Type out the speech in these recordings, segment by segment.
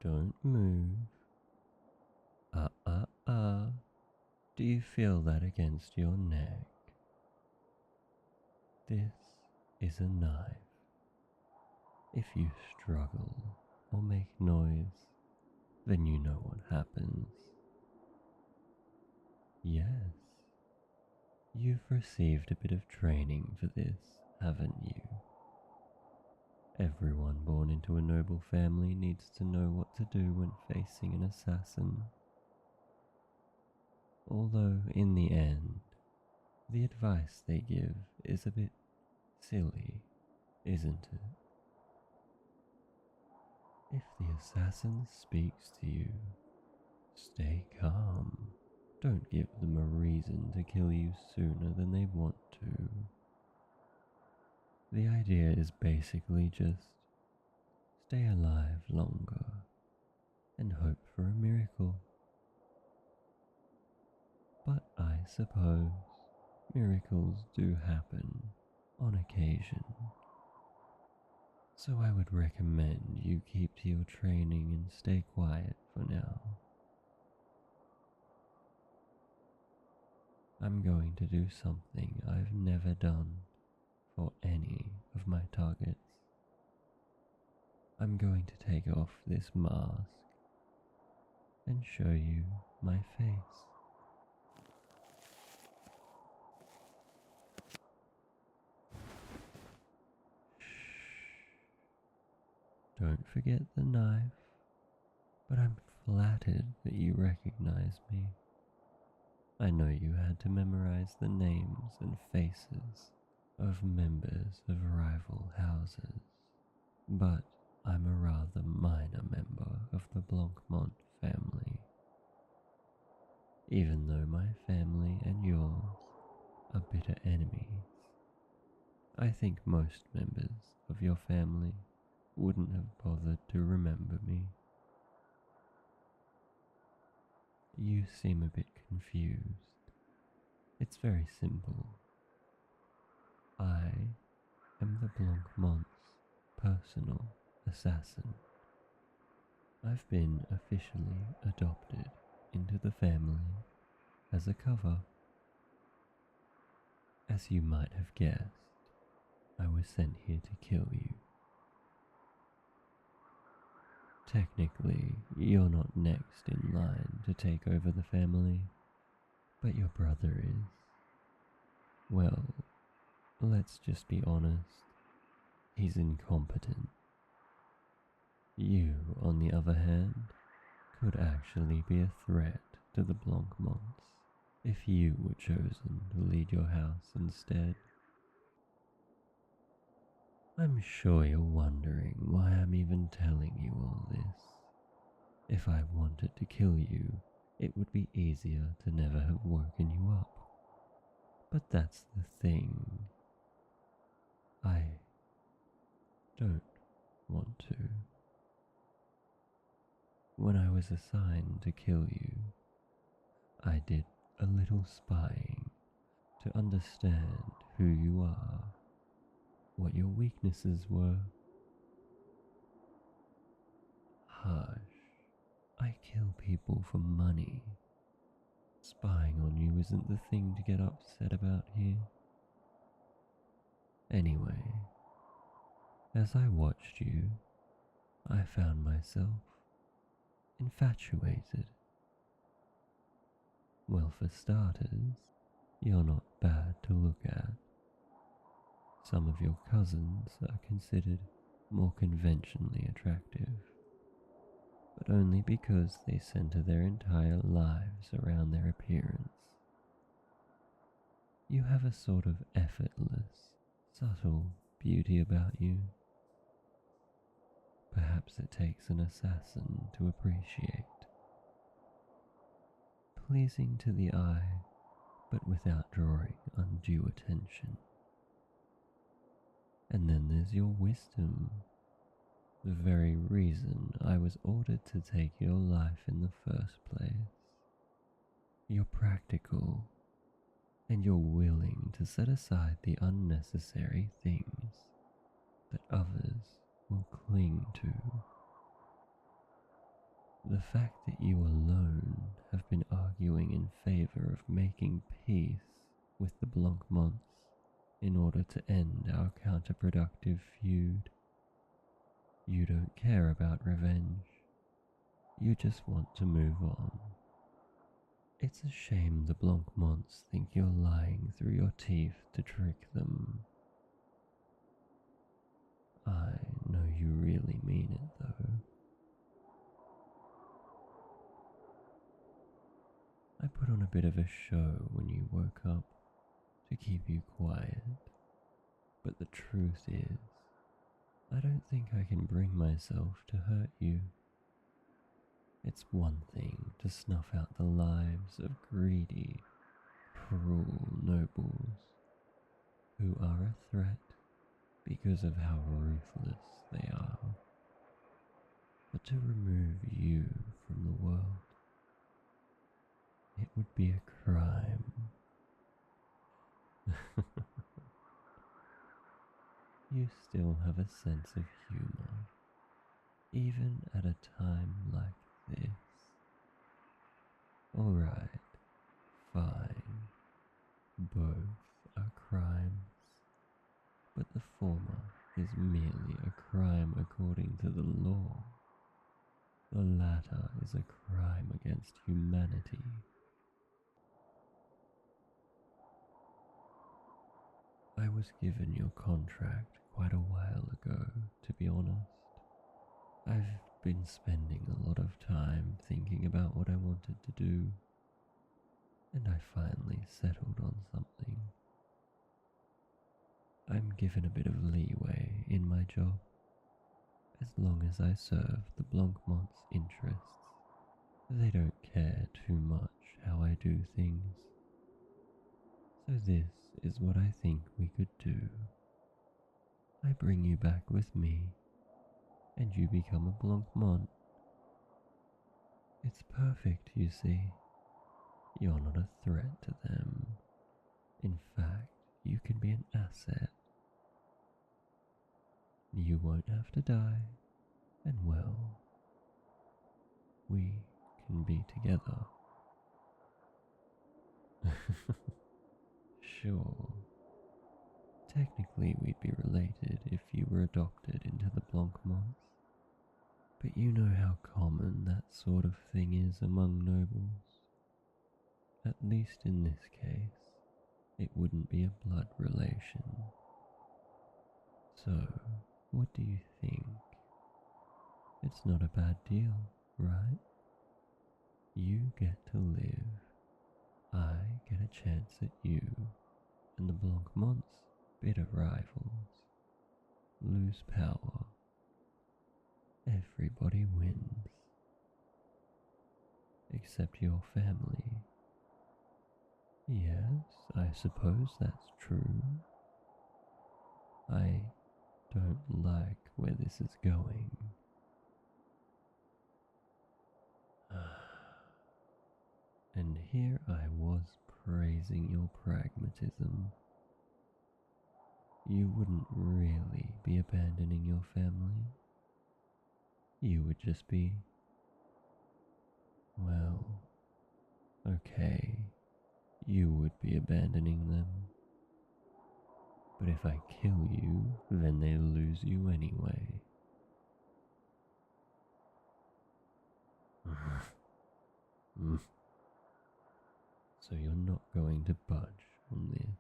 Don't move. Do you feel that against your neck? This is a knife. If you struggle or make noise, then you know what happens. Yes, you've received a bit of training for this, haven't you? Everyone born into a noble family needs to know what to do when facing an assassin. Although, in the end, the advice they give is a bit silly, isn't it? If the assassin speaks to you, stay calm. Don't give them a reason to kill you sooner than they want to. The idea is basically just stay alive longer and hope for a miracle. But I suppose miracles do happen on occasion. So I would recommend you keep to your training and stay quiet for now. I'm going to do something I've never done for any of my targets. I'm going to take off this mask and show you my face. Don't forget the knife, but I'm flattered that you recognize me. I know you had to memorize the names and faces of members of rival houses, but I'm a rather minor member of the Blancmont family. Even though my family and yours are bitter enemies, I think most members of your family wouldn't have bothered to remember me. You seem a bit confused. It's very simple. I am the Blancmont's personal assassin. I've been officially adopted into the family as a cover. As you might have guessed, I was sent here to kill you. Technically, you're not next in line to take over the family, but your brother is. Well, let's just be honest, he's incompetent. You, on the other hand, could actually be a threat to the Blancmonts if you were chosen to lead your house instead. I'm sure you're wondering why I'm even telling you all this. If I wanted to kill you, it would be easier to never have woken you up. But that's the thing. I don't want to. When I was assigned to kill you, I did a little spying to understand who you are, what your weaknesses were. Hush, I kill people for money. Spying on you isn't the thing to get upset about here. Anyway, as I watched you, I found myself infatuated. Well, for starters, you're not bad to look at. Some of your cousins are considered more conventionally attractive, but only because they center their entire lives around their appearance. You have a sort of effortless, subtle beauty about you. Perhaps it takes an assassin to appreciate. Pleasing to the eye, but without drawing undue attention. And then there's your wisdom, the very reason I was ordered to take your life in the first place. You're practical, and you're willing to set aside the unnecessary things that others will cling to. The fact that you alone have been arguing in favor of making peace with the Blancmonts in order to end our counterproductive feud. You don't care about revenge. You just want to move on. It's a shame the Blancmonts think you're lying through your teeth to trick them. I know you really mean it though. I put on a bit of a show when you woke up to keep you quiet, but the truth is, I don't think I can bring myself to hurt you. It's one thing to snuff out the lives of greedy, cruel nobles who are a threat because of how ruthless they are, but to remove you from the world, it would be a crime. You still have a sense of humor, even at a time like this. Alright, fine. Both are crimes, but the former is merely a crime according to the law. The latter is a crime against humanity. I was given your contract quite a while ago, to be honest. I've been spending a lot of time thinking about what I wanted to do, and I finally settled on something. I'm given a bit of leeway in my job, as long as I serve the Blancmonts' interests. They don't care too much how I do things. So this is what I think we could do. I bring you back with me, and you become a Blancmont. It's perfect, you see. You're not a threat to them. In fact, you can be an asset. You won't have to die, and well, we can be together. Sure. Technically, we'd be related if you were adopted into the Blancmonts. But you know how common that sort of thing is among nobles. At least in this case, it wouldn't be a blood relation. So, what do you think? It's not a bad deal, right? You get to live. I get a chance at you, and the Blancmonts, bitter rivals, lose power. Everybody wins. Except your family. Yes, I suppose that's true. I don't like where this is going. And here I was praising your pragmatism. You wouldn't really be abandoning your family. You would just be, well, okay, you would be abandoning them. But if I kill you, then they lose you anyway. So you're not going to budge on this.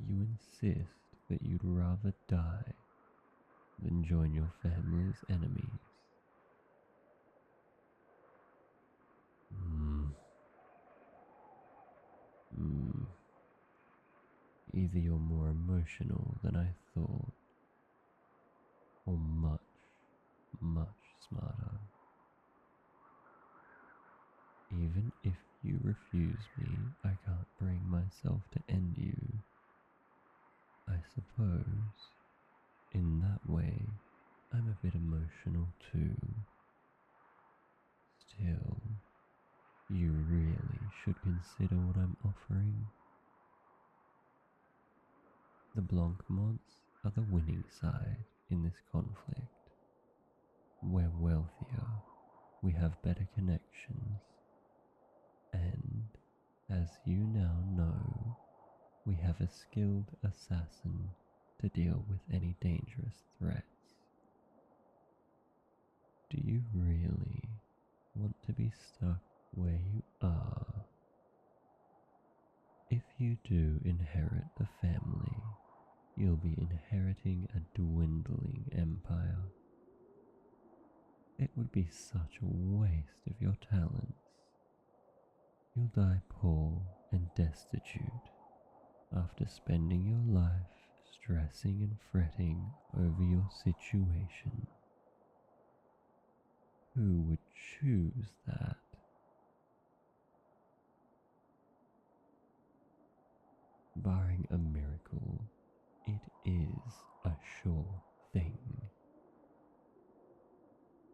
You insist that you'd rather die than join your family's enemies. Either you're more emotional than I thought, or much, much smarter. Even if you refuse me, I can't bring myself to end you. I suppose, in that way, I'm a bit emotional too. Still, you really should consider what I'm offering. The Blancmonts are the winning side in this conflict. We're wealthier, we have better connections, and as you now know, we have a skilled assassin to deal with any dangerous threats. Do you really want to be stuck where you are? If you do inherit the family, you'll be inheriting a dwindling empire. It would be such a waste of your talents. You'll die poor and destitute after spending your life stressing and fretting over your situation. Who would choose that? Barring a miracle, it is a sure thing.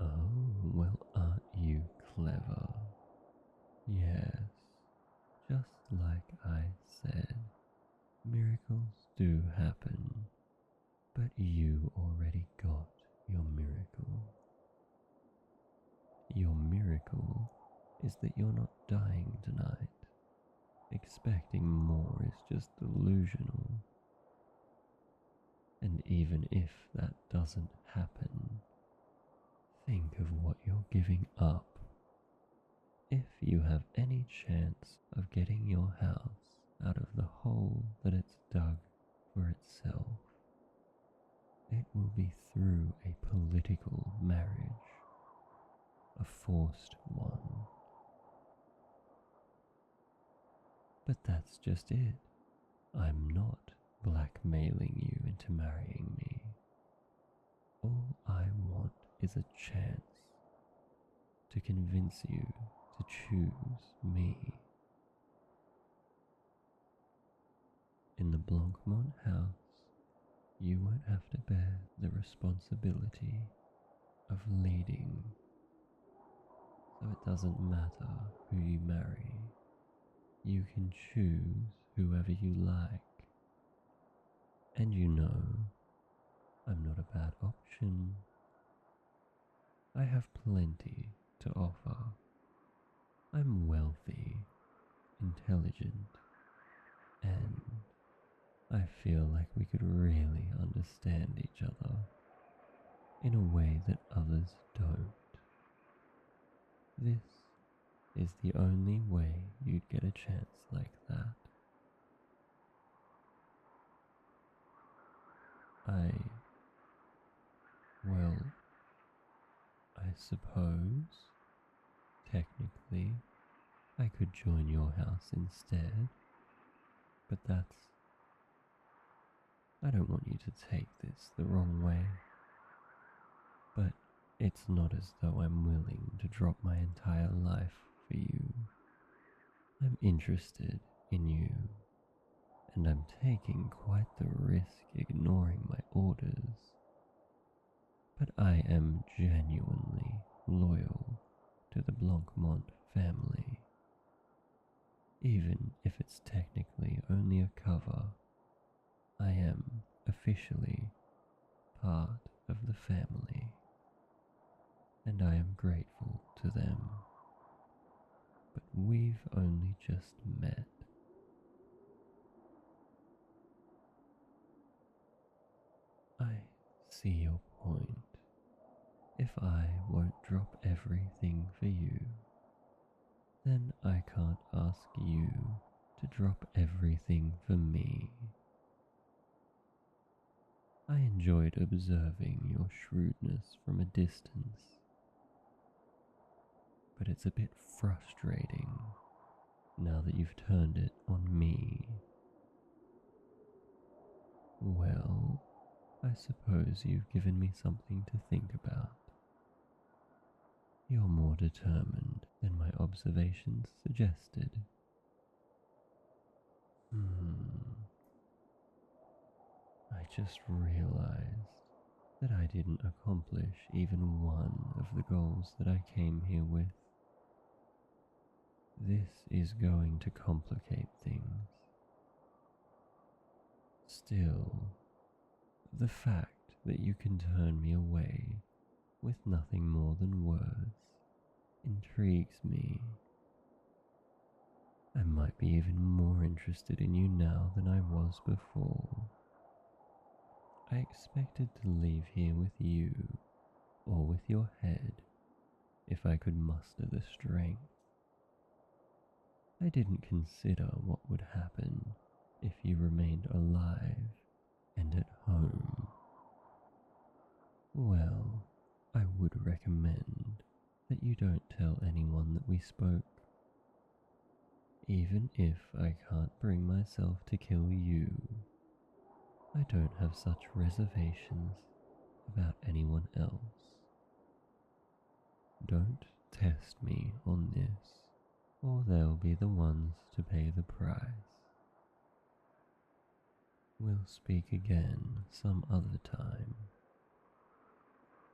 Oh, well, aren't you clever? Yes, just like I said, miracles do happen, but you already got your miracle. Your miracle is that you're not dying tonight. Expecting more is just delusional. And even if that doesn't happen, think of what you're giving up. If you have any chance of getting your house out of the hole that it's dug for itself, it will be through a political marriage, a forced one. But that's just it. I'm not blackmailing you into marrying me. All I want is a chance to convince you to choose me. In the Blancmont house, you won't have to bear the responsibility of leading, so it doesn't matter who you marry. You can choose whoever you like. And you know, I'm not a bad option. I have plenty to offer. I'm wealthy, intelligent, and I feel like we could really understand each other in a way that others don't. This is the only way you'd get a chance like that. Well, I suppose, technically, I could join your house instead, but I don't want you to take this the wrong way, but it's not as though I'm willing to drop my entire life for you. I'm interested in you, and I'm taking quite the risk ignoring my orders. But I am genuinely loyal to the Blancmont family, even if it's technically only a cover. I am officially part of the family, and I am grateful to them. But we've only just met. I see your point. If I won't drop everything for you, then I can't ask you to drop everything for me. I enjoyed observing your shrewdness from a distance, but it's a bit frustrating now that you've turned it on me. Well, I suppose you've given me something to think about. You're more determined than my observations suggested. I just realized that I didn't accomplish even one of the goals that I came here with. This is going to complicate things. Still, the fact that you can turn me away with nothing more than words intrigues me. I might be even more interested in you now than I was before. I expected to leave here with you, or with your head, if I could muster the strength. I didn't consider what would happen if you remained alive and at home. Well, I would recommend that you don't tell anyone that we spoke. Even if I can't bring myself to kill you, I don't have such reservations about anyone else. Don't test me on this, or they'll be the ones to pay the price. We'll speak again some other time.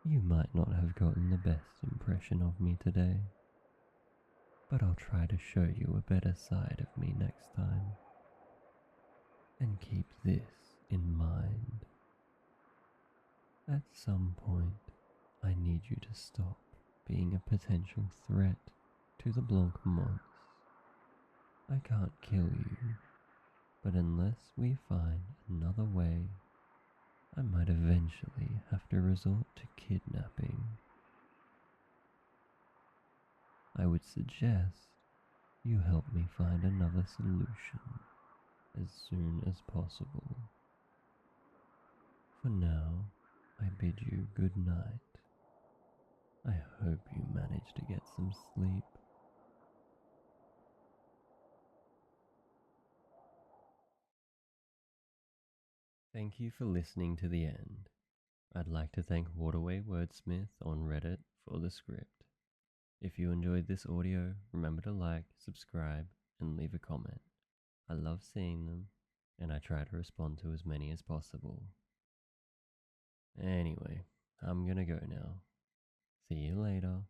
You might not have gotten the best impression of me today, but I'll try to show you a better side of me next time. And keep this in mind. At some point, I need you to stop being a potential threat to the Blanc mods. I can't kill you, but unless we find another way, I might eventually have to resort to kidnapping. I would suggest you help me find another solution as soon as possible. For now, I bid you good night. I hope you manage to get some sleep. Thank you for listening to the end. I'd like to thank Waterway Wordsmith on Reddit for the script. If you enjoyed this audio, remember to like, subscribe, and leave a comment. I love seeing them, and I try to respond to as many as possible. Anyway, I'm gonna go now. See you later.